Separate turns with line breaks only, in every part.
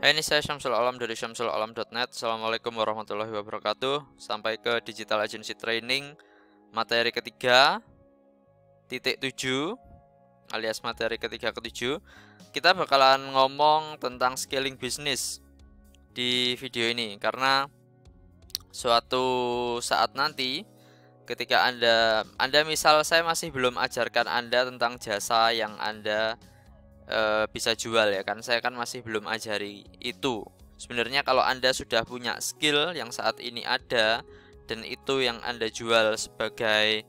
Hai, ini saya Syamsul Alam dari syamsulalam.net. Assalamualaikum warahmatullahi wabarakatuh. Sampai ke Digital Agency Training materi ketiga, titik 7, alias materi ketiga ketujuh. Kita bakalan ngomong tentang scaling bisnis di video ini, karena suatu saat nanti ketika Anda misal saya masih belum ajarkan Anda tentang jasa yang Anda bisa jual, ya kan, saya kan masih belum ajari itu. Sebenarnya kalau Anda sudah punya skill yang saat ini ada dan itu yang Anda jual sebagai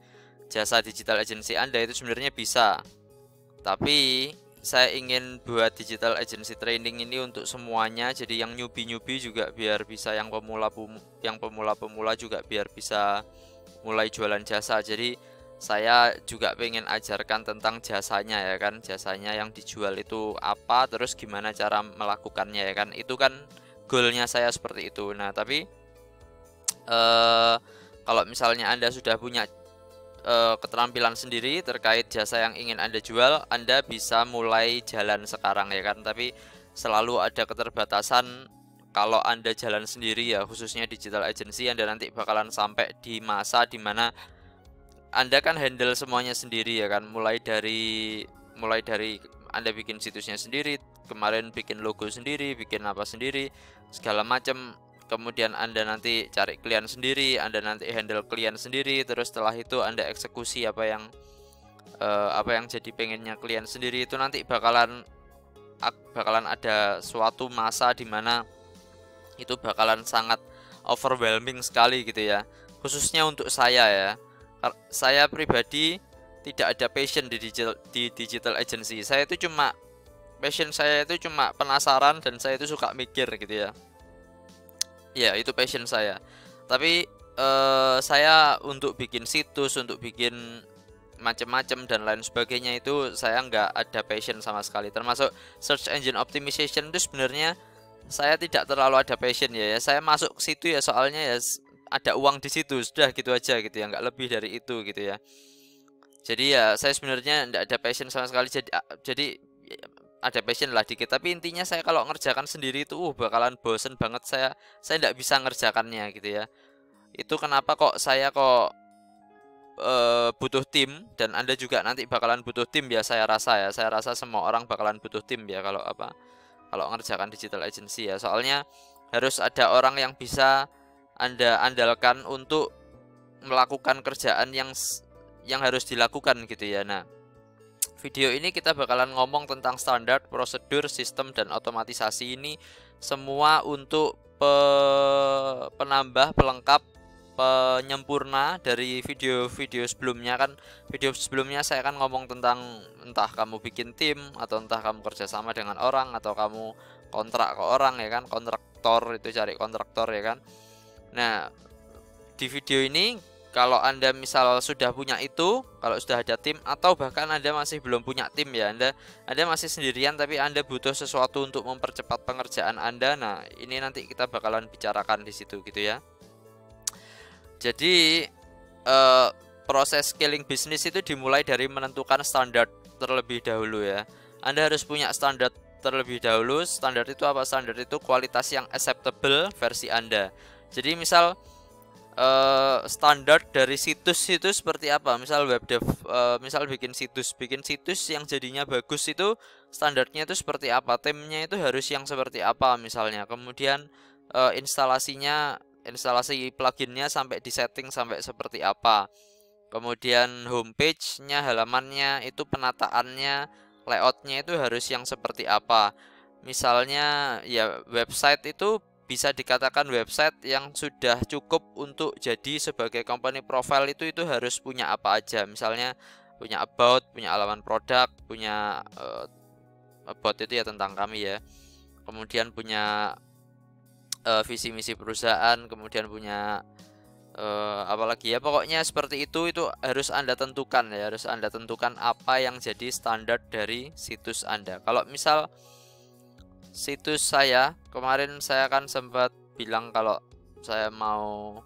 jasa digital agency Anda, itu sebenarnya bisa. Tapi saya ingin buat digital agency training ini untuk semuanya, jadi yang newbie juga biar bisa, yang pemula juga biar bisa mulai jualan jasa. Jadi saya juga pengen ajarkan tentang jasanya, ya kan, jasanya yang dijual itu apa, terus gimana cara melakukannya, ya kan. Itu kan goalnya saya seperti itu. Nah, tapi kalau misalnya Anda sudah punya keterampilan sendiri terkait jasa yang ingin Anda jual, Anda bisa mulai jalan sekarang, ya kan. Tapi selalu ada keterbatasan kalau Anda jalan sendiri, ya, khususnya digital agency. Anda nanti bakalan sampai di masa dimana Anda kan handle semuanya sendiri, ya kan. Mulai dari Anda bikin situsnya sendiri, kemarin bikin logo sendiri, bikin apa sendiri, segala macam. Kemudian Anda nanti cari klien sendiri, Anda nanti handle klien sendiri, terus setelah itu Anda eksekusi apa yang jadi pengennya klien sendiri. Itu nanti bakalan ada suatu masa di mana itu bakalan sangat overwhelming sekali gitu, ya. Khususnya untuk saya, ya. Saya pribadi tidak ada passion di digital agency. Passion saya itu cuma penasaran, dan saya itu suka mikir gitu, ya. Ya, itu passion saya. Tapi saya untuk bikin situs, untuk bikin macam-macam dan lain sebagainya, itu saya nggak ada passion sama sekali. Termasuk search engine optimization itu sebenarnya saya tidak terlalu ada passion, ya. Saya masuk ke situ ya soalnya ya ada uang di situ, sudah gitu aja gitu, ya, nggak lebih dari itu gitu, ya. Jadi ya saya sebenarnya nggak ada passion sama sekali. Jadi ada passion lah dikit, tapi intinya saya kalau ngerjakan sendiri itu bakalan bosen banget. Saya nggak bisa ngerjakannya gitu, ya. Itu kenapa butuh tim, dan Anda juga nanti bakalan butuh tim, ya. Saya rasa semua orang bakalan butuh tim, ya, kalau ngerjakan digital agency, ya. Soalnya harus ada orang yang bisa Anda andalkan untuk melakukan kerjaan yang harus dilakukan gitu, ya. Nah, video ini kita bakalan ngomong tentang standar, prosedur, sistem, dan otomatisasi. Ini semua untuk penambah, pelengkap, penyempurna dari video-video sebelumnya. Kan video sebelumnya saya kan ngomong tentang entah kamu bikin tim, atau entah kamu kerjasama dengan orang, atau kamu kontrak ke orang, ya kan, kontraktor, itu cari kontraktor, ya kan. Nah, di video ini kalau Anda misal sudah punya itu, kalau sudah ada tim, atau bahkan Anda masih belum punya tim, ya, Anda masih sendirian tapi Anda butuh sesuatu untuk mempercepat pengerjaan Anda. Nah, ini nanti kita bakalan bicarakan di situ gitu, ya. Jadi proses scaling bisnis itu dimulai dari menentukan standar terlebih dahulu, ya. Anda harus punya standar terlebih dahulu. Standar itu apa? Standar itu kualitas yang acceptable versi Anda. Jadi misal standar dari situs itu seperti apa? Misal webdev, misal bikin situs yang jadinya bagus, itu standarnya itu seperti apa? Temnya itu harus yang seperti apa misalnya. Kemudian instalasi pluginnya sampai di setting sampai seperti apa. Kemudian homepage-nya, halamannya itu penataannya, layoutnya itu harus yang seperti apa. Misalnya ya website itu bisa dikatakan website yang sudah cukup untuk jadi sebagai company profile, itu harus punya apa aja. Misalnya punya about, punya halaman produk, punya about itu ya tentang kami, ya. Kemudian punya visi misi perusahaan, kemudian punya apalagi, ya, pokoknya seperti itu harus Anda tentukan, ya. Harus Anda tentukan apa yang jadi standar dari situs Anda. Kalau misal situs saya kemarin, saya kan sempat bilang kalau saya mau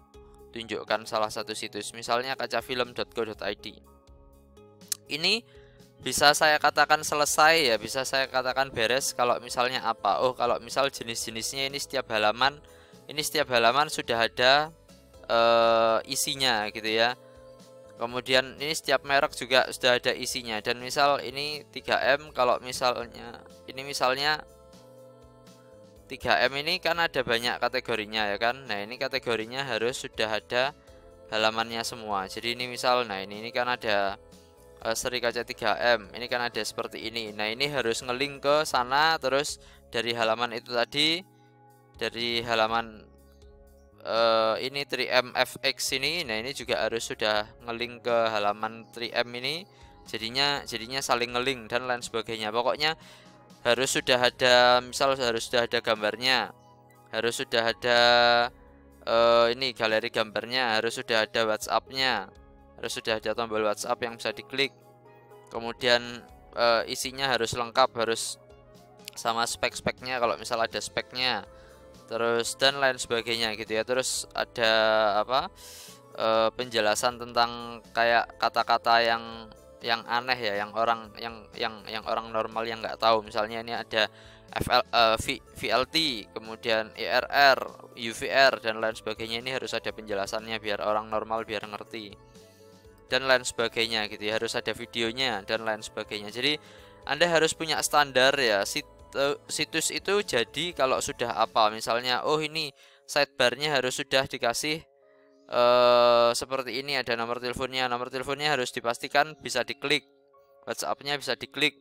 tunjukkan salah satu situs, misalnya kacafilm.co.id. Ini bisa saya katakan selesai ya, bisa saya katakan beres kalau misalnya apa? Oh, kalau misal jenis-jenisnya ini setiap halaman sudah ada isinya gitu ya. Kemudian ini setiap merek juga sudah ada isinya, dan misal ini 3M, kalau misalnya ini misalnya 3M ini kan ada banyak kategorinya ya kan. Nah, ini kategorinya harus sudah ada halamannya semua. Jadi ini misal, nah ini kan ada seri kaca 3M, ini kan ada seperti ini. Nah, ini harus ngelink ke sana, terus dari halaman itu tadi, dari halaman ini 3M FX ini, nah ini juga harus sudah ngelink ke halaman 3M ini, jadinya saling ngelink dan lain sebagainya. Pokoknya harus sudah ada, misal harus sudah ada gambarnya, harus sudah ada ini galeri gambarnya, harus sudah ada WhatsApp-nya, harus sudah ada tombol WhatsApp yang bisa diklik. Kemudian isinya harus lengkap, harus sama spek-speknya kalau misal ada speknya, terus dan lain sebagainya gitu ya. Terus ada apa, penjelasan tentang kayak kata-kata yang aneh ya, yang orang normal yang nggak tahu. Misalnya ini ada VLT, kemudian ERR, UVR dan lain sebagainya. Ini harus ada penjelasannya biar orang normal biar ngerti dan lain sebagainya gitu ya. Harus ada videonya dan lain sebagainya. Jadi Anda harus punya standar ya. Situs itu jadi kalau sudah apa, misalnya oh ini sidebarnya harus sudah dikasih seperti ini, ada nomor teleponnya harus dipastikan bisa diklik, WhatsApp-nya bisa diklik,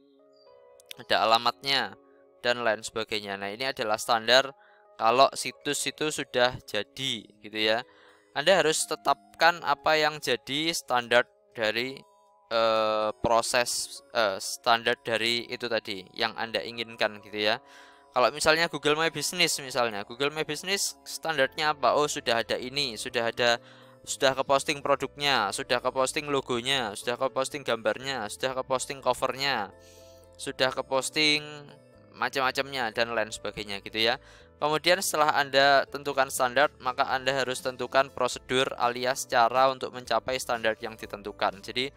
ada alamatnya dan lain sebagainya. Nah, ini adalah standar kalau situs itu sudah jadi gitu ya. Anda harus tetapkan apa yang jadi standar dari proses standar dari itu tadi yang Anda inginkan gitu ya. Kalau misalnya Google My Business, misalnya Google My Business standarnya apa? Oh, sudah ada ini, sudah ke posting produknya, sudah ke posting logonya, sudah ke posting gambarnya, sudah ke posting covernya, sudah ke posting macam-macamnya dan lain sebagainya gitu ya. Kemudian setelah Anda tentukan standar, maka Anda harus tentukan prosedur alias cara untuk mencapai standar yang ditentukan. Jadi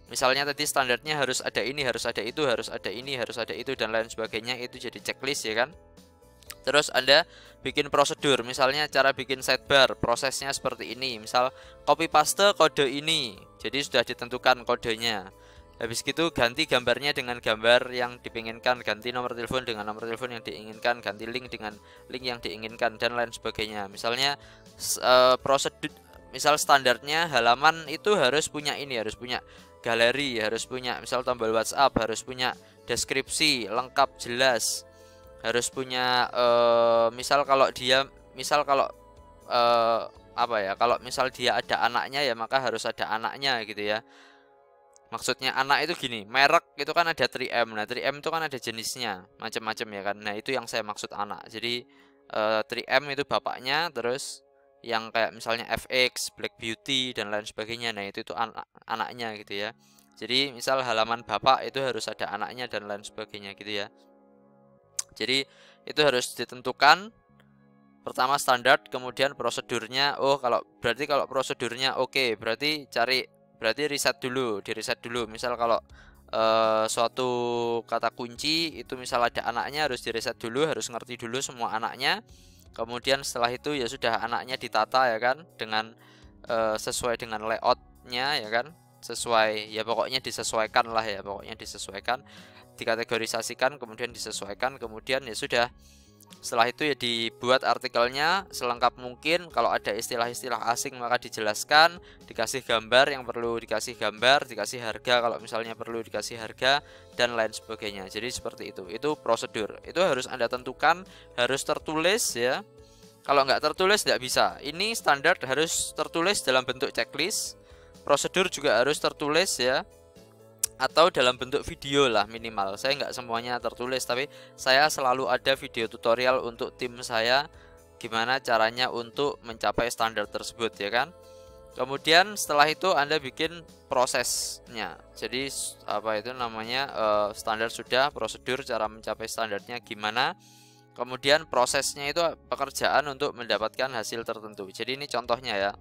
misalnya tadi standarnya harus ada ini, harus ada itu, harus ada ini, harus ada itu dan lain sebagainya, itu jadi checklist ya kan. Terus Anda bikin prosedur, misalnya cara bikin sidebar, prosesnya seperti ini. Misal copy paste kode ini, jadi sudah ditentukan kodenya. Habis gitu ganti gambarnya dengan gambar yang diinginkan, ganti nomor telepon dengan nomor telepon yang diinginkan, ganti link dengan link yang diinginkan dan lain sebagainya. Misalnya prosedur, misal standarnya halaman itu harus punya ini, harus punya galeri, harus punya misal tombol WhatsApp, harus punya deskripsi lengkap jelas, harus punya misal kalau apa ya, kalau misal dia ada anaknya ya maka harus ada anaknya gitu ya. Maksudnya anak itu gini, merek itu kan ada 3M. Nah, 3M itu kan ada jenisnya macam-macam ya kan. Nah, itu yang saya maksud anak. Jadi 3M itu bapaknya, terus yang kayak misalnya FX, Black Beauty dan lain sebagainya. Nah, itu anaknya gitu ya. Jadi misal halaman bapak itu harus ada anaknya dan lain sebagainya gitu ya. Jadi itu harus ditentukan. Pertama standar, kemudian prosedurnya. Oh, kalau prosedurnya oke, berarti riset dulu, di riset dulu. Misal kalau suatu kata kunci itu misal ada anaknya, harus di riset dulu, harus ngerti dulu semua anaknya. Kemudian setelah itu ya sudah anaknya ditata ya kan, dengan sesuai dengan layoutnya ya kan, sesuai ya pokoknya disesuaikan lah ya, pokoknya disesuaikan, dikategorisasikan, kemudian disesuaikan, kemudian ya sudah. Setelah itu ya dibuat artikelnya selengkap mungkin. Kalau ada istilah-istilah asing maka dijelaskan, dikasih gambar yang perlu dikasih gambar, dikasih harga kalau misalnya perlu dikasih harga dan lain sebagainya. Jadi seperti itu. Itu prosedur. Itu harus Anda tentukan, harus tertulis ya. Kalau nggak tertulis nggak bisa. Ini standar harus tertulis dalam bentuk checklist. Prosedur juga harus tertulis ya, atau dalam bentuk video lah minimal. Saya nggak semuanya tertulis, tapi saya selalu ada video tutorial untuk tim saya gimana caranya untuk mencapai standar tersebut ya kan. Kemudian setelah itu Anda bikin prosesnya. Jadi apa itu namanya, standar sudah, prosedur cara mencapai standarnya gimana. Kemudian prosesnya itu pekerjaan untuk mendapatkan hasil tertentu. Jadi ini contohnya ya.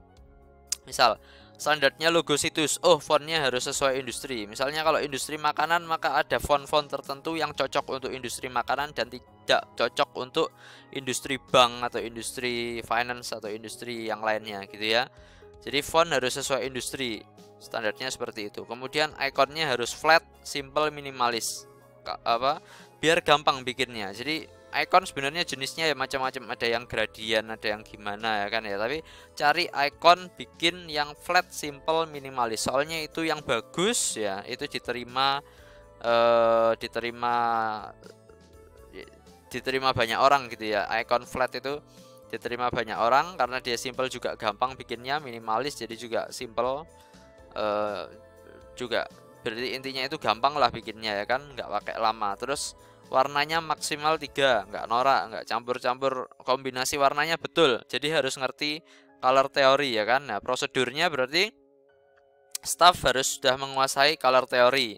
Misal standarnya logo situs, oh fontnya harus sesuai industri. Misalnya kalau industri makanan maka ada font-font tertentu yang cocok untuk industri makanan dan tidak cocok untuk industri bank atau industri finance atau industri yang lainnya gitu ya. Jadi font harus sesuai industri, standarnya seperti itu. Kemudian ikonnya harus flat, simple, minimalis. Biar gampang bikinnya. Jadi icon sebenarnya jenisnya ya macam-macam, ada yang gradient, ada yang gimana ya kan ya, tapi cari icon bikin yang flat, simple, minimalis, soalnya itu yang bagus ya, itu diterima banyak orang gitu ya. Icon flat itu diterima banyak orang karena dia simple juga gampang bikinnya, minimalis jadi juga simple juga, berarti intinya itu gampang lah bikinnya ya kan, nggak pakai lama. Terus warnanya maksimal 3, nggak norak, nggak campur-campur, kombinasi warnanya betul. Jadi harus ngerti color theory ya kan. Nah, prosedurnya berarti staff harus sudah menguasai color theory.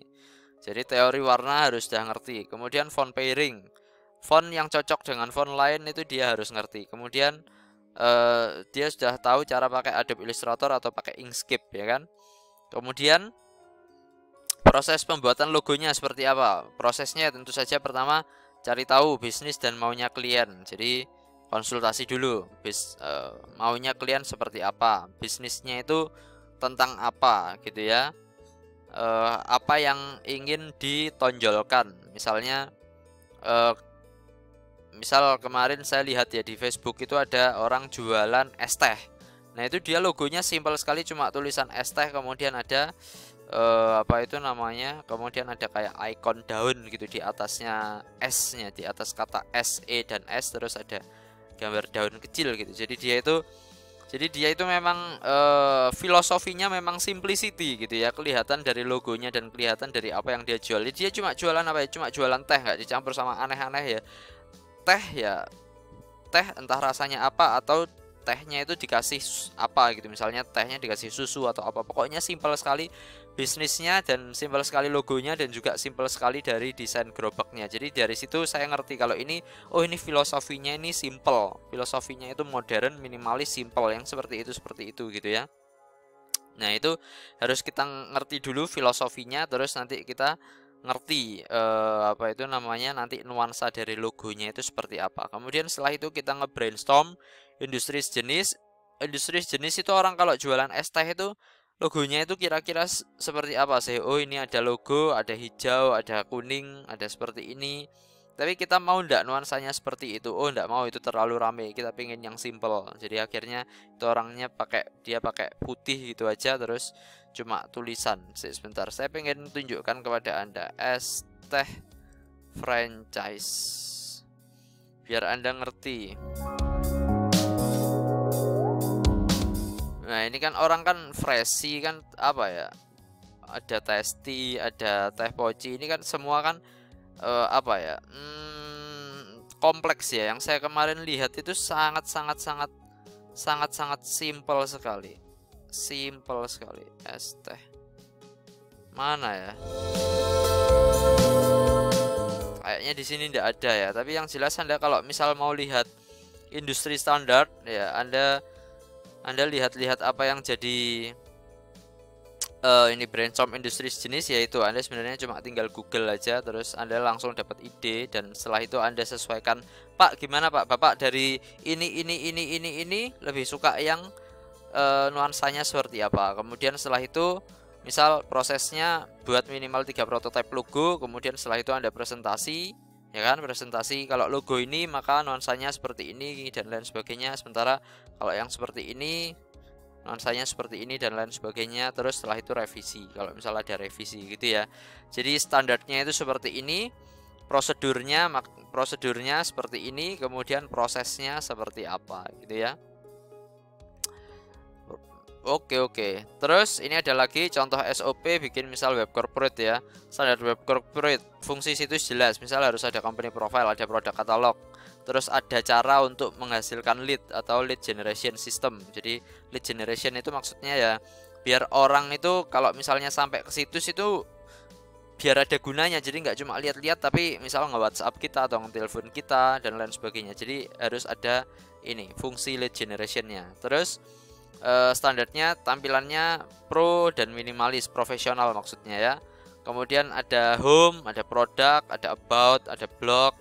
Jadi teori warna harus sudah ngerti. Kemudian font pairing, font yang cocok dengan font lain itu dia harus ngerti. Kemudian dia sudah tahu cara pakai Adobe Illustrator atau pakai Inkscape ya kan. Kemudian proses pembuatan logonya seperti apa? Prosesnya tentu saja pertama cari tahu bisnis dan maunya klien. Jadi konsultasi dulu, maunya klien seperti apa, bisnisnya itu tentang apa gitu ya. Apa yang ingin ditonjolkan. Misalnya misal kemarin saya lihat ya di Facebook itu ada orang jualan es teh. Nah, itu dia logonya simpel sekali, cuma tulisan es teh, kemudian ada apa itu namanya, kemudian ada kayak ikon daun gitu di atasnya, S-nya di atas kata S, E dan S, terus ada gambar daun kecil gitu. Jadi dia itu memang filosofinya memang simplicity gitu ya, kelihatan dari logonya dan kelihatan dari apa yang dia jual. Dia cuma jualan apa ya, cuma jualan teh, nggak dicampur sama aneh-aneh ya. Teh entah rasanya apa, atau tehnya itu dikasih apa gitu, misalnya tehnya dikasih susu atau apa, pokoknya simpel sekali bisnisnya dan simpel sekali logonya dan juga simpel sekali dari desain gerobaknya. Jadi dari situ saya ngerti kalau ini, oh ini filosofinya ini simpel, filosofinya itu modern, minimalis, simpel, yang seperti itu gitu ya. Nah, itu harus kita ngerti dulu filosofinya, terus nanti kita ngerti apa itu namanya, nanti nuansa dari logonya itu seperti apa. Kemudian setelah itu kita nge-brainstorm industri sejenis. Industri sejenis itu orang kalau jualan es teh itu logonya itu kira-kira seperti apa sih? Oh, ini ada logo, ada hijau, ada kuning, ada seperti ini. Tapi kita mau ndak nuansanya seperti itu? Oh, ndak mau, itu terlalu rame. Kita pengen yang simple. Jadi akhirnya itu orangnya dia pakai putih gitu aja, terus cuma tulisan. Sebentar, saya pengen tunjukkan kepada Anda es teh franchise biar Anda ngerti. Nah, ini kan orang kan Fresi kan apa ya? Ada Testi, ada Teh Poci. Ini kan semua kan apa ya? Kompleks ya. Yang saya kemarin lihat itu sangat simpel sekali. Simpel sekali. Es teh. Mana ya? Kayaknya di sini tidak ada ya. Tapi yang jelas Anda kalau misal mau lihat industri standar ya, Anda lihat-lihat apa yang jadi ini brainstorm industri sejenis, yaitu Anda sebenarnya cuma tinggal Google aja, terus Anda langsung dapat ide, dan setelah itu Anda sesuaikan. Pak, gimana Pak? Bapak dari ini lebih suka yang nuansanya seperti apa? Kemudian setelah itu misal prosesnya buat minimal 3 prototipe logo, kemudian setelah itu Anda presentasi ya kan, presentasi kalau logo ini maka nuansanya seperti ini dan lain sebagainya, sementara kalau yang seperti ini nuansanya seperti ini dan lain sebagainya. Terus setelah itu revisi kalau misalnya ada revisi gitu ya. Jadi standarnya itu seperti ini, prosedurnya seperti ini, kemudian prosesnya seperti apa gitu ya. Oke. Terus ini ada lagi contoh SOP bikin misal web corporate ya. Standar web corporate, fungsi situs jelas, misal harus ada company profile, ada produk katalog. Terus ada cara untuk menghasilkan lead atau lead generation system. Jadi lead generation itu maksudnya ya biar orang itu kalau misalnya sampai ke situs itu biar ada gunanya. Jadi nggak cuma lihat-lihat tapi misal nge-WhatsApp kita atau nge-telepon kita dan lain sebagainya. Jadi harus ada ini fungsi lead generationnya. Terus Standarnya tampilannya pro dan minimalis, profesional maksudnya ya. Kemudian ada home, ada produk, ada about, ada blog,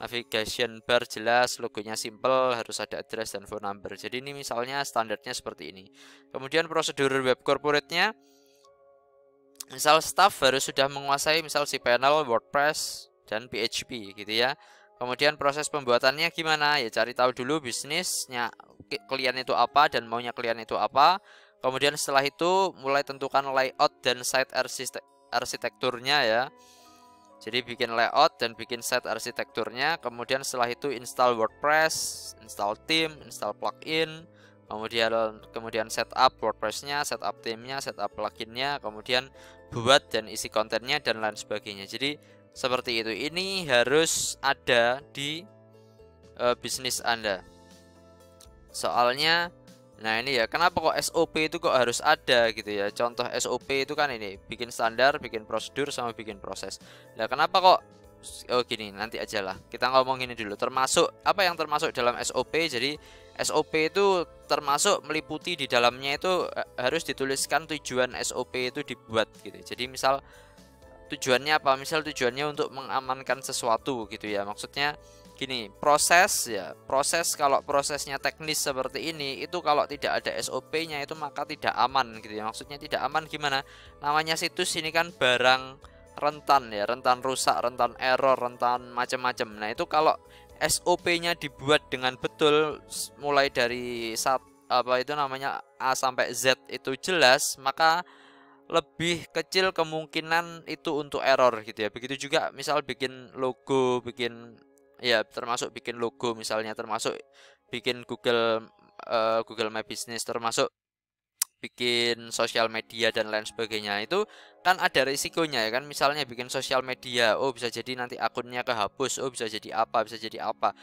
navigation bar jelas, logonya simple, harus ada address dan phone number. Jadi ini misalnya standarnya seperti ini. Kemudian prosedur web corporate-nya, misal staff harus sudah menguasai misal cPanel, WordPress, dan PHP gitu ya. Kemudian proses pembuatannya gimana? Ya cari tahu dulu bisnisnya klien itu apa dan maunya klien itu apa. Kemudian setelah itu mulai tentukan layout dan site arsitekturnya ya. Jadi bikin layout dan bikin site arsitekturnya. Kemudian setelah itu install WordPress, install theme, install plugin. Kemudian setup WordPress-nya, setup theme-nya, setup plugin-nya, kemudian buat dan isi kontennya dan lain sebagainya. Jadi seperti itu. Ini harus ada di bisnis Anda. Soalnya, nah ini ya, kenapa kok SOP itu kok harus ada gitu ya. Contoh SOP itu kan ini, bikin standar, bikin prosedur, sama bikin proses. Nah kenapa kok, oh gini, nanti aja lah. Kita ngomong ini dulu, termasuk, apa yang termasuk dalam SOP. Jadi SOP itu termasuk meliputi di dalamnya itu harus dituliskan tujuan SOP itu dibuat gitu. Jadi misal tujuannya apa? Misal tujuannya untuk mengamankan sesuatu gitu ya. Maksudnya gini, proses ya. Proses, kalau prosesnya teknis seperti ini, itu kalau tidak ada SOP-nya itu maka tidak aman gitu ya. Maksudnya tidak aman gimana? Namanya situs ini kan barang rentan ya, rentan rusak, rentan error, rentan macam-macam. Nah, itu kalau SOP-nya dibuat dengan betul mulai dari apa itu namanya A sampai Z itu jelas, maka lebih kecil kemungkinan itu untuk error gitu ya. Begitu juga misal bikin logo, bikin ya termasuk bikin logo misalnya, termasuk bikin Google My Business, termasuk bikin sosial media dan lain sebagainya. Itu kan ada risikonya ya kan. Misalnya bikin sosial media, oh bisa jadi nanti akunnya kehapus, oh bisa jadi apa, bisa jadi apa.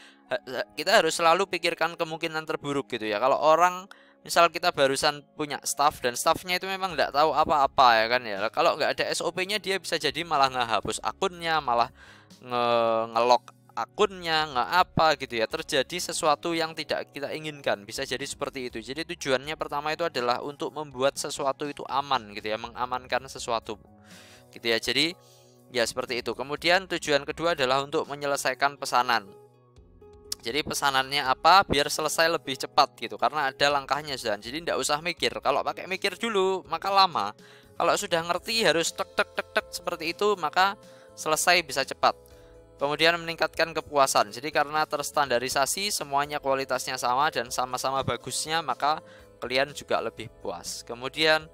Kita harus selalu pikirkan kemungkinan terburuk gitu ya. Kalau orang misal kita barusan punya staff dan staffnya itu memang nggak tahu apa-apa ya kan ya. Kalau nggak ada SOP-nya dia bisa jadi malah ngehapus akunnya, malah nge-lock akunnya, nggak apa gitu ya. Terjadi sesuatu yang tidak kita inginkan, bisa jadi seperti itu. Jadi tujuannya pertama itu adalah untuk membuat sesuatu itu aman gitu ya, mengamankan sesuatu gitu ya. Jadi ya seperti itu. Kemudian tujuan kedua adalah untuk menyelesaikan pesanan. Jadi pesanannya apa biar selesai lebih cepat gitu, karena ada langkahnya sudah. Jadi tidak usah mikir. Kalau pakai mikir dulu maka lama. Kalau sudah ngerti harus tek tek tek tek seperti itu maka selesai bisa cepat. Kemudian meningkatkan kepuasan. Jadi karena terstandarisasi semuanya kualitasnya sama dan sama-sama bagusnya, maka kalian juga lebih puas. Kemudian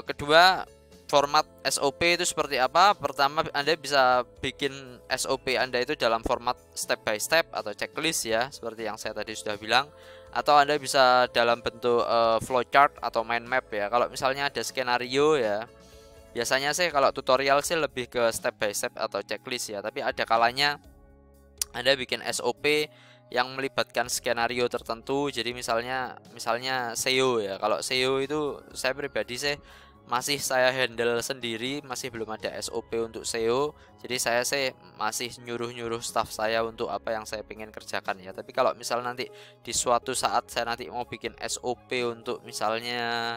kedua, format SOP itu seperti apa? Pertama, Anda bisa bikin SOP Anda itu dalam format step by step atau checklist ya, seperti yang saya tadi sudah bilang. Atau Anda bisa dalam bentuk flowchart atau mind map ya. Kalau misalnya ada skenario ya, biasanya sih kalau tutorial sih lebih ke step by step atau checklist ya. Tapi ada kalanya Anda bikin SOP yang melibatkan skenario tertentu. Jadi misalnya SEO ya. Kalau SEO itu saya pribadi sih masih saya handle sendiri, masih belum ada SOP untuk SEO. Jadi saya sih masih nyuruh-nyuruh staff saya untuk apa yang saya pengen kerjakan ya. Tapi kalau misal nanti di suatu saat saya nanti mau bikin SOP untuk misalnya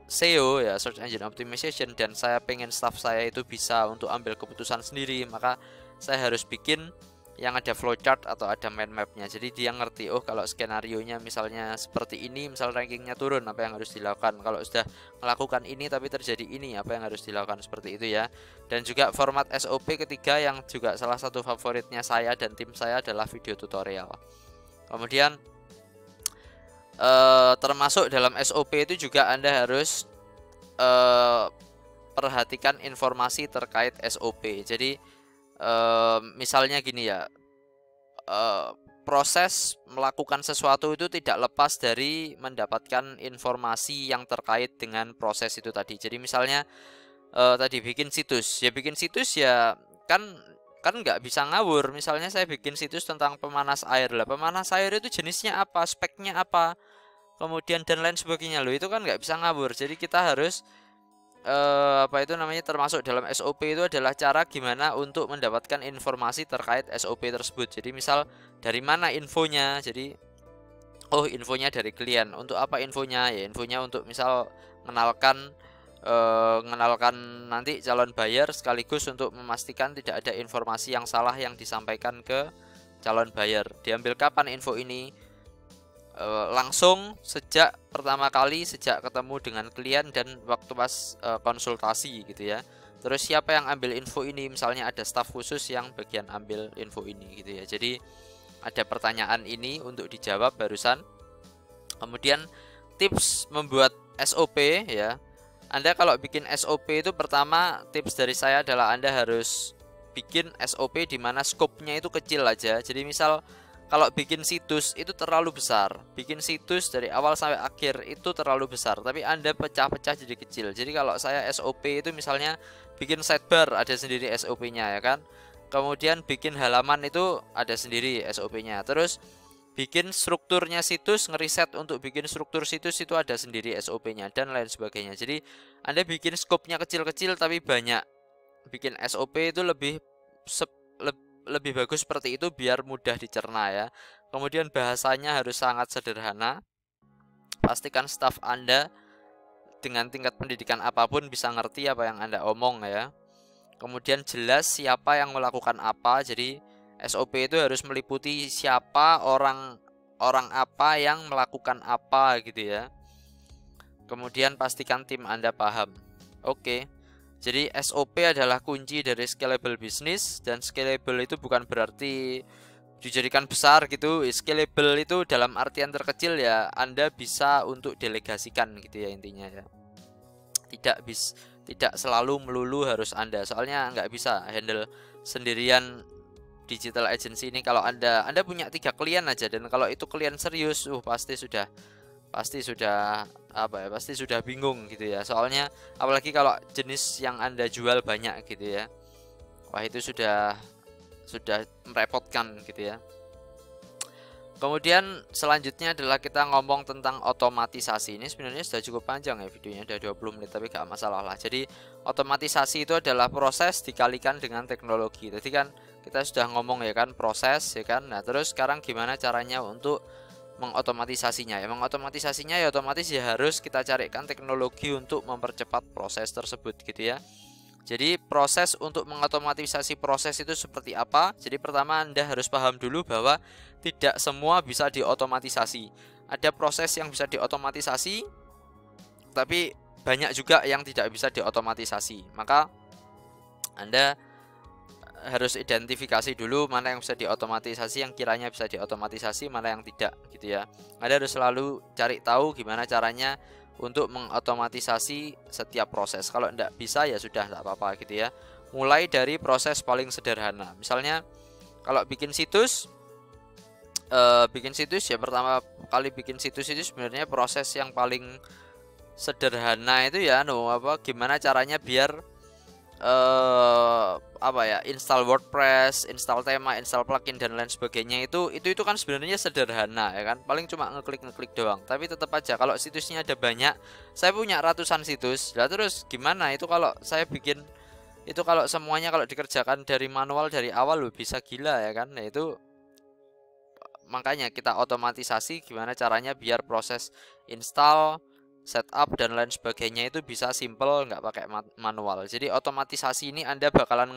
SEO ya, Search Engine Optimization, dan saya pengen staff saya itu bisa untuk ambil keputusan sendiri, maka saya harus bikin yang ada flowchart atau ada mind mapnya. Jadi dia ngerti, oh kalau skenario-nya misalnya seperti ini, misal rankingnya turun, apa yang harus dilakukan. Kalau sudah melakukan ini tapi terjadi ini, apa yang harus dilakukan, seperti itu ya. Dan juga format SOP ketiga yang juga salah satu favoritnya saya dan tim saya adalah video tutorial. Kemudian termasuk dalam SOP itu juga Anda harus perhatikan informasi terkait SOP. Jadi misalnya gini ya, proses melakukan sesuatu itu tidak lepas dari mendapatkan informasi yang terkait dengan proses itu tadi. Jadi misalnya tadi bikin situs ya kan nggak bisa ngawur. Misalnya saya bikin situs tentang pemanas air lah, pemanas air itu jenisnya apa, speknya apa, kemudian dan lain sebagainya loh, itu kan nggak bisa ngawur. Jadi kita harus apa itu namanya, termasuk dalam SOP itu adalah cara gimana untuk mendapatkan informasi terkait SOP tersebut. Jadi misal dari mana infonya, jadi oh infonya dari klien. Untuk apa infonya? Ya infonya untuk misal mengenalkan nanti calon buyer, sekaligus untuk memastikan tidak ada informasi yang salah yang disampaikan ke calon buyer. Diambil kapan info ini? Langsung sejak pertama kali, sejak ketemu dengan klien dan waktu pas konsultasi gitu ya. Terus siapa yang ambil info ini? Misalnya ada staf khusus yang bagian ambil info ini gitu ya. Jadi ada pertanyaan ini untuk dijawab barusan. Kemudian tips membuat SOP ya. Anda kalau bikin SOP itu, pertama tips dari saya adalah Anda harus bikin SOP di mana skopnya itu kecil aja. Jadi misal kalau bikin situs itu terlalu besar, bikin situs dari awal sampai akhir itu terlalu besar, tapi Anda pecah-pecah jadi kecil. Jadi kalau saya SOP itu misalnya bikin sidebar ada sendiri SOP-nya ya kan. Kemudian bikin halaman itu ada sendiri SOP-nya. Terus bikin strukturnya situs, ngeriset untuk bikin struktur situs itu ada sendiri SOP-nya dan lain sebagainya. Jadi Anda bikin skopnya kecil-kecil tapi banyak. Bikin SOP itu lebih bagus seperti itu biar mudah dicerna ya. Kemudian bahasanya harus sangat sederhana. Pastikan staf Anda dengan tingkat pendidikan apapun bisa ngerti apa yang Anda omong ya. Kemudian jelas siapa yang melakukan apa. Jadi SOP itu harus meliputi siapa, orang apa yang melakukan apa gitu ya. Kemudian pastikan tim Anda paham. Oke. Jadi SOP adalah kunci dari scalable business, dan scalable itu bukan berarti dijadikan besar gitu. Scalable itu dalam artian terkecil ya, Anda bisa untuk delegasikan gitu ya intinya ya. Tidak selalu melulu harus Anda, soalnya nggak bisa handle sendirian digital agency ini. Kalau Anda punya 3 klien aja, dan kalau itu klien serius, pasti sudah bingung gitu ya. Soalnya apalagi kalau jenis yang Anda jual banyak gitu ya. Wah, itu sudah merepotkan gitu ya. Kemudian selanjutnya adalah kita ngomong tentang otomatisasi. Ini sebenarnya sudah cukup panjang ya videonya, udah 20 menit, tapi gak masalah lah. Jadi otomatisasi itu adalah proses dikalikan dengan teknologi. Tadi kan kita sudah ngomong ya kan, proses ya kan. Nah, terus sekarang gimana caranya untuk mengotomatisasinya ya? Mengotomatisasinya ya otomatis ya harus kita carikan teknologi untuk mempercepat proses tersebut gitu ya. Jadi proses untuk mengotomatisasi proses itu seperti apa? Jadi pertama Anda harus paham dulu bahwa tidak semua bisa diotomatisasi. Ada proses yang bisa diotomatisasi, tapi banyak juga yang tidak bisa diotomatisasi. Maka Anda harus identifikasi dulu mana yang bisa diotomatisasi, yang kiranya bisa diotomatisasi, mana yang tidak gitu ya. Anda harus selalu cari tahu gimana caranya untuk mengotomatisasi setiap proses. Kalau tidak bisa ya sudah, tidak apa-apa gitu ya. Mulai dari proses paling sederhana. Misalnya kalau bikin situs ya, pertama kali bikin situs itu sebenarnya proses yang paling sederhana itu ya gimana caranya biar install WordPress, install tema, install plugin dan lain sebagainya itu kan sebenarnya sederhana ya kan. Paling cuma ngeklik doang. Tapi tetap aja kalau situsnya ada banyak, saya punya ratusan situs. Lah terus gimana itu kalau saya bikin itu, kalau semuanya kalau dikerjakan dari manual dari awal bisa gila ya kan. Nah, itu makanya kita otomatisasi gimana caranya biar proses install, setup dan lain sebagainya itu bisa simple, nggak pakai manual. Jadi otomatisasi ini Anda bakalan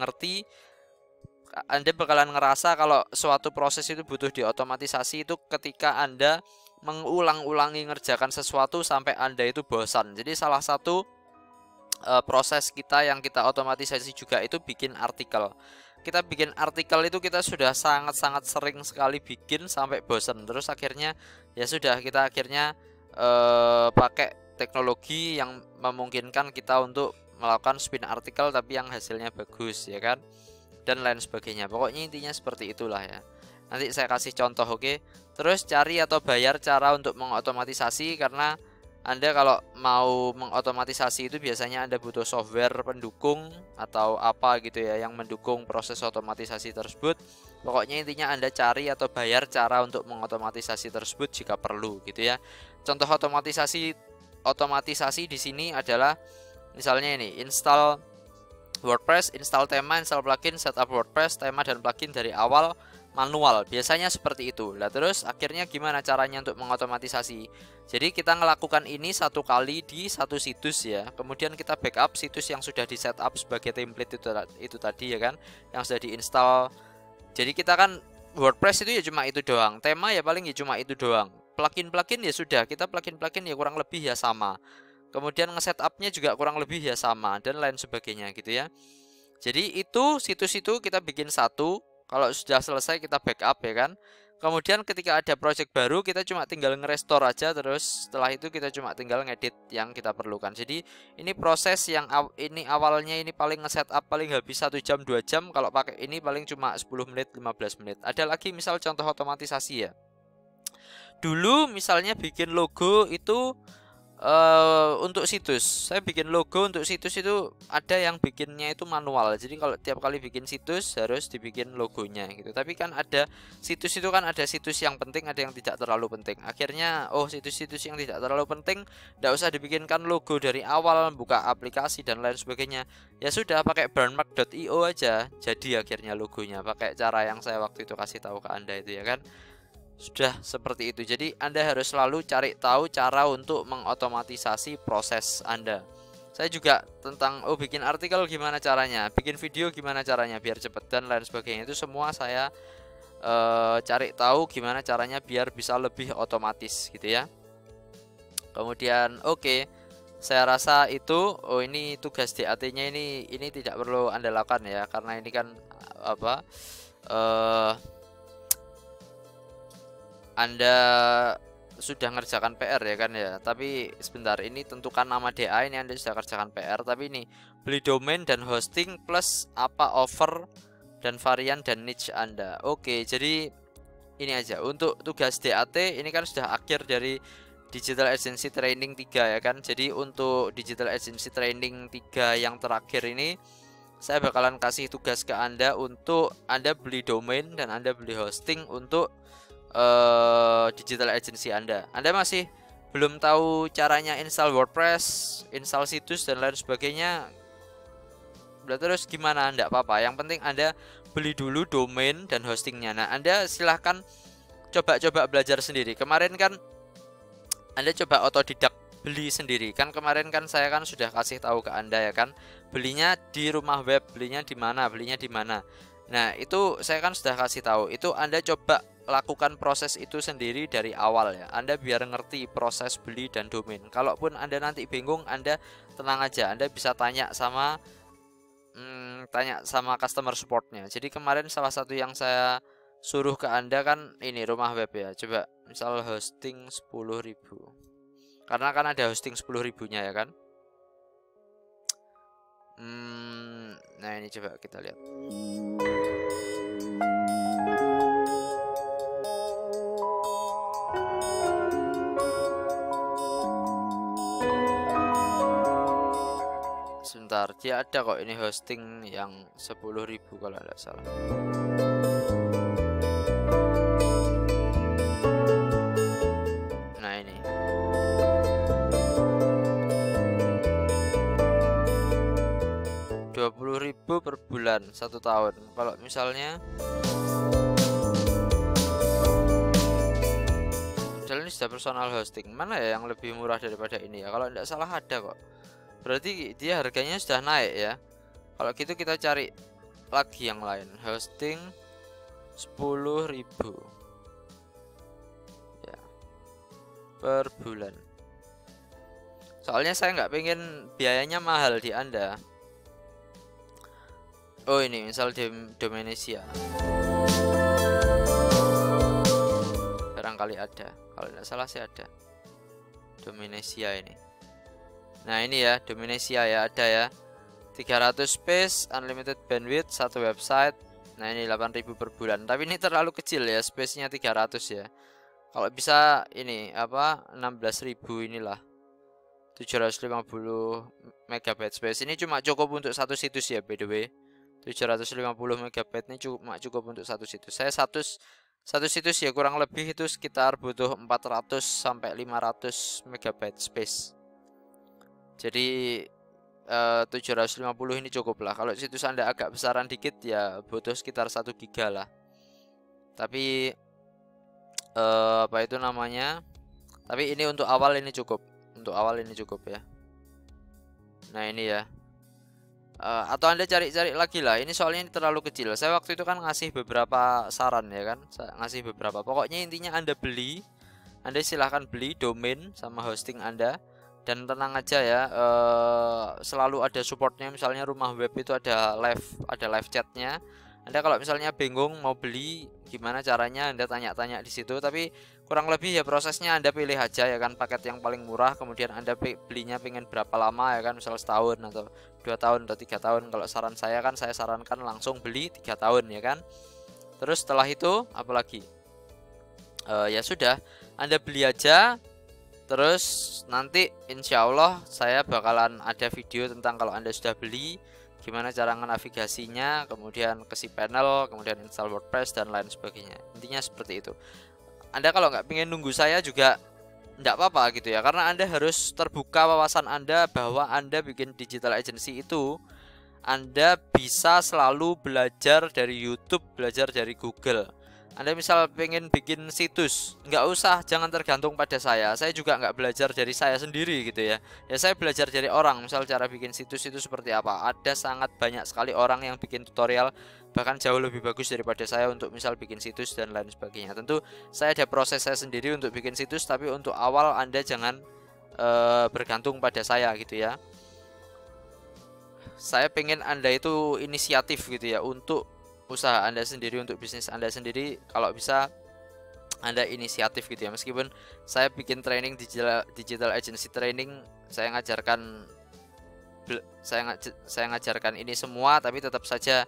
ngerasa kalau suatu proses itu butuh diotomatisasi itu ketika Anda mengulang-ulangi ngerjakan sesuatu sampai Anda itu bosan. Jadi salah satu proses kita yang kita otomatisasi juga itu bikin artikel. Kita bikin artikel itu kita sudah sangat-sangat sering sekali bikin sampai bosan. Terus akhirnya ya sudah, kita akhirnya pakai teknologi yang memungkinkan kita untuk melakukan spin artikel tapi yang hasilnya bagus ya kan, dan lain sebagainya. Pokoknya intinya seperti itulah ya. Nanti saya kasih contoh, oke. Terus cari atau bayar cara untuk mengotomatisasi, karena Anda kalau mau mengotomatisasi itu biasanya Anda butuh software pendukung atau apa gitu ya yang mendukung proses otomatisasi tersebut. Pokoknya intinya Anda cari atau bayar cara untuk mengotomatisasi tersebut jika perlu gitu ya. Contoh otomatisasi di sini adalah misalnya ini, install WordPress, install tema, install plugin, setup WordPress, tema dan plugin dari awal, manual, biasanya seperti itu. Lah terus akhirnya gimana caranya untuk mengotomatisasi? Jadi kita melakukan ini satu kali di satu situs ya, kemudian kita backup situs yang sudah di setup sebagai template itu tadi ya kan, yang sudah diinstal. Jadi kita kan WordPress itu ya cuma itu doang, tema ya paling ya cuma itu doang, plugin ya sudah, kita plugin ya kurang lebih ya sama, kemudian nge-setupnya juga kurang lebih ya sama, dan lain sebagainya gitu ya. Jadi itu situs itu kita bikin satu, kalau sudah selesai kita backup ya kan. Kemudian ketika ada project baru kita cuma tinggal nge-restore aja, terus setelah itu kita cuma tinggal ngedit yang kita perlukan. Jadi ini proses yang ini awalnya ini paling nge-setup paling habis 1 jam 2 jam, kalau pakai ini paling cuma 10 menit 15 menit. Ada lagi misal contoh otomatisasi ya. Dulu misalnya bikin logo itu untuk situs, saya bikin logo untuk situs itu ada yang bikinnya itu manual. Jadi kalau tiap kali bikin situs harus dibikin logonya gitu. Tapi kan ada situs itu kan ada situs yang penting, ada yang tidak terlalu penting. Akhirnya situs-situs yang tidak terlalu penting tidak usah dibikinkan logo dari awal, buka aplikasi dan lain sebagainya. Ya sudah pakai brandmark.io aja. Jadi akhirnya logonya pakai cara yang saya waktu itu kasih tahu ke Anda itu ya kan. Sudah seperti itu. Jadi Anda harus selalu cari tahu cara untuk mengotomatisasi proses Anda. Saya juga tentang bikin artikel gimana caranya, bikin video gimana caranya biar cepat dan lain sebagainya. Itu semua saya cari tahu gimana caranya biar bisa lebih otomatis gitu ya. Kemudian saya rasa itu ini tugas DAT-nya ini tidak perlu Anda lakukan ya, karena ini kan Anda sudah ngerjakan PR ya kan ya. Tapi sebentar, ini tentukan nama DA, ini Anda sudah kerjakan PR. Tapi ini beli domain dan hosting plus apa offer dan varian dan niche Anda. Jadi ini aja untuk tugas DAT. Ini kan sudah akhir dari Digital Agency Training 3 ya kan. Jadi untuk Digital Agency Training 3 yang terakhir ini saya bakalan kasih tugas ke Anda untuk Anda beli domain dan Anda beli hosting untuk digital agency Anda. Anda masih belum tahu caranya install WordPress, install situs dan lain sebagainya, udah terus gimana? Enggak apa-apa, yang penting Anda beli dulu domain dan hostingnya. Nah Anda silahkan coba-coba belajar sendiri. Kemarin kan Anda coba otodidak beli sendiri kan, kemarin kan saya kan sudah kasih tahu ke Anda ya kan, belinya di rumah web, belinya di mana. Nah itu saya kan sudah kasih tahu, itu Anda coba lakukan proses itu sendiri dari awal ya, Anda biar ngerti proses beli dan domain. Kalaupun Anda nanti bingung, Anda tenang aja, Anda bisa tanya sama customer supportnya. Jadi kemarin salah satu yang saya suruh ke Anda kan ini rumah web ya, coba misal hosting 10.000, karena kan ada hosting 10.000-nya ya kan. Nah ini coba kita lihat. Sebentar, dia ada kok ini hosting yang 10.000 kalau tidak salah. Nah ini 20.000 per bulan 1 tahun. Kalau misalnya ini sudah personal hosting, mana ya yang lebih murah daripada ini ya? Kalau tidak salah ada kok. Berarti dia harganya sudah naik ya. Kalau gitu kita cari lagi yang lain, hosting 10.000 ya per bulan. Soalnya saya nggak pengen biayanya mahal di Anda. Ini misal Dominesia, barangkali ada, kalau tidak salah sih ada Dominesia ini. Nah ini ya Dominesia ya, ada ya 300 space, unlimited bandwidth, satu website. Nah ini 8.000 per bulan, tapi ini terlalu kecil ya, space-nya 300 ya. Kalau bisa ini 16.000 inilah 750 megabyte space. Ini cuma cukup untuk satu situs ya by the way. 750 megabyte ini cukup untuk satu situs. Saya satu situs ya kurang lebih itu sekitar butuh 400 sampai 500 megabyte space. Jadi 750 ini cukup lah. Kalau situs Anda agak besaran dikit ya butuh sekitar 1 giga lah. Tapi apa itu namanya? Tapi ini untuk awal ini cukup. Untuk awal ini cukup ya. Nah, ini ya. Atau Anda cari-cari lagi lah. Ini soalnya ini terlalu kecil. Saya waktu itu kan ngasih beberapa saran ya kan. Saya ngasih beberapa. Pokoknya intinya Anda beli, Anda silahkan beli domain sama hosting Anda. Dan tenang aja ya, selalu ada supportnya. Misalnya rumah web itu ada live chatnya. Anda kalau misalnya bingung mau beli gimana caranya, Anda tanya-tanya di situ. Tapi kurang lebih ya prosesnya Anda pilih aja ya kan, paket yang paling murah. Kemudian Anda belinya pengen berapa lama ya kan, misal setahun atau 2 tahun atau 3 tahun. Kalau saran saya kan, saya sarankan langsung beli 3 tahun ya kan. Terus setelah itu apalagi, ya sudah, Anda beli aja. Terus nanti insya Allah saya bakalan ada video tentang kalau Anda sudah beli gimana cara navigasinya, kemudian ke cPanel, kemudian install WordPress dan lain sebagainya. Intinya seperti itu. Anda kalau nggak pengen nunggu saya juga nggak apa-apa gitu ya, karena Anda harus terbuka wawasan Anda bahwa Anda bikin digital agency itu Anda bisa selalu belajar dari YouTube, belajar dari Google. Anda misal pengen bikin situs, nggak usah, jangan tergantung pada saya. Saya juga nggak belajar dari saya sendiri gitu ya. Ya saya belajar dari orang, misal cara bikin situs itu seperti apa. Ada sangat banyak sekali orang yang bikin tutorial, bahkan jauh lebih bagus daripada saya untuk misal bikin situs dan lain sebagainya. Tentu saya ada proses saya sendiri untuk bikin situs, tapi untuk awal Anda jangan bergantung pada saya gitu ya. Saya pengen Anda itu inisiatif gitu ya, untuk usaha Anda sendiri, untuk bisnis Anda sendiri. Kalau bisa Anda inisiatif gitu ya. Meskipun saya bikin training digital agency training, saya ngajarkan ini semua, tapi tetap saja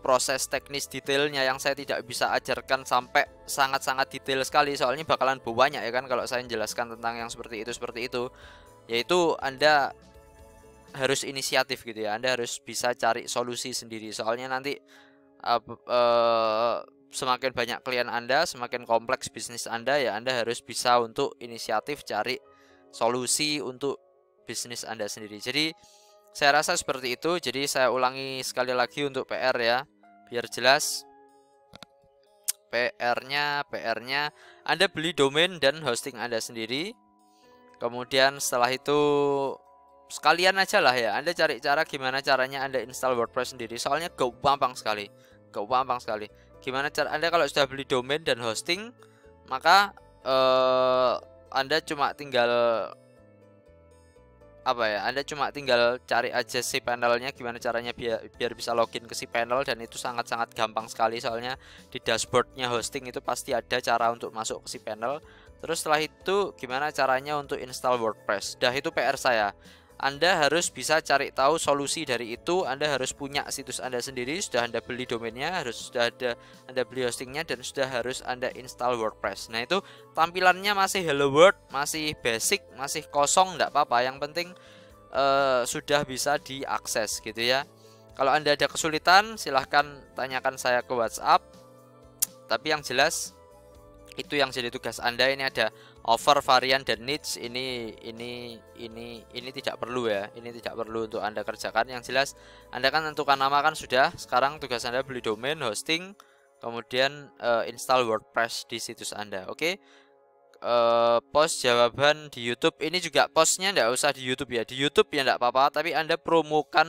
proses teknis detailnya yang saya tidak bisa ajarkan sampai sangat-sangat detail sekali, soalnya bakalan banyak ya kan kalau saya menjelaskan tentang yang seperti itu. Yaitu Anda harus inisiatif gitu ya. Anda harus bisa cari solusi sendiri. Soalnya nanti semakin banyak klien Anda, semakin kompleks bisnis Anda ya, Anda harus bisa untuk inisiatif cari solusi untuk bisnis Anda sendiri. Jadi saya rasa seperti itu. Jadi saya ulangi sekali lagi untuk PR ya, biar jelas. PR-nya Anda beli domain dan hosting Anda sendiri. Kemudian setelah itu sekalian aja lah ya, Anda cari cara gimana caranya Anda install WordPress sendiri. Soalnya gampang sekali. Gimana cara Anda kalau sudah beli domain dan hosting, maka Anda cuma tinggal Anda cuma tinggal cari aja cPanel-nya gimana caranya biar bisa login ke cPanel, dan itu sangat-sangat gampang sekali. Soalnya di dashboardnya hosting itu pasti ada cara untuk masuk ke cPanel. Terus setelah itu gimana caranya untuk install WordPress. Dah, itu PR saya. Anda harus bisa cari tahu solusi dari itu. Anda harus punya situs Anda sendiri, sudah Anda beli domainnya, sudah ada Anda beli hostingnya, dan sudah harus Anda install WordPress. Nah, itu tampilannya masih Hello World, masih basic, masih kosong, enggak apa-apa. Yang penting sudah bisa diakses gitu ya. Kalau Anda ada kesulitan, silahkan tanyakan saya ke WhatsApp. Tapi yang jelas itu yang jadi tugas Anda. Ini ada offer, varian, dan niche. Ini tidak perlu ya. Ini tidak perlu untuk Anda kerjakan. Yang jelas Anda kan tentukan nama kan sudah. Sekarang tugas Anda beli domain, hosting, kemudian install WordPress di situs Anda. Oke. Post jawaban di YouTube. Ini juga postnya nggak usah di YouTube ya. Di YouTube ya nggak apa-apa, tapi Anda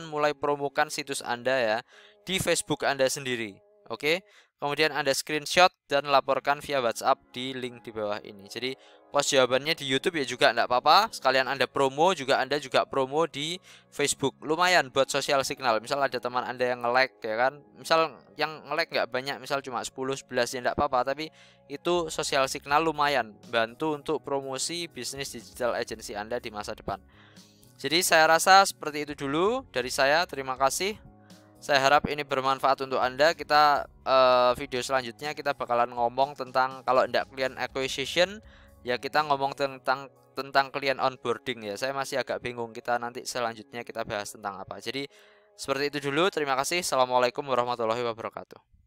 mulai promokan situs Anda ya di Facebook Anda sendiri. Oke. Kemudian Anda screenshot dan laporkan via WhatsApp di link di bawah ini. Jadi post jawabannya di YouTube ya juga enggak apa-apa. Sekalian Anda promo juga, Anda juga promo di Facebook. Lumayan buat sosial signal. Misal ada teman Anda yang nge-like ya kan. Misal yang nge-like nggak banyak, misal cuma 10 11 ya enggak apa-apa, tapi itu sosial signal lumayan bantu untuk promosi bisnis digital agency Anda di masa depan. Jadi saya rasa seperti itu dulu dari saya. Terima kasih. Saya harap ini bermanfaat untuk Anda. Kita video selanjutnya kita bakalan ngomong tentang kalau enggak client acquisition ya, kita ngomong tentang client onboarding ya. Saya masih agak bingung, kita nanti selanjutnya kita bahas tentang apa. Jadi seperti itu dulu. Terima kasih. Assalamualaikum warahmatullahi wabarakatuh.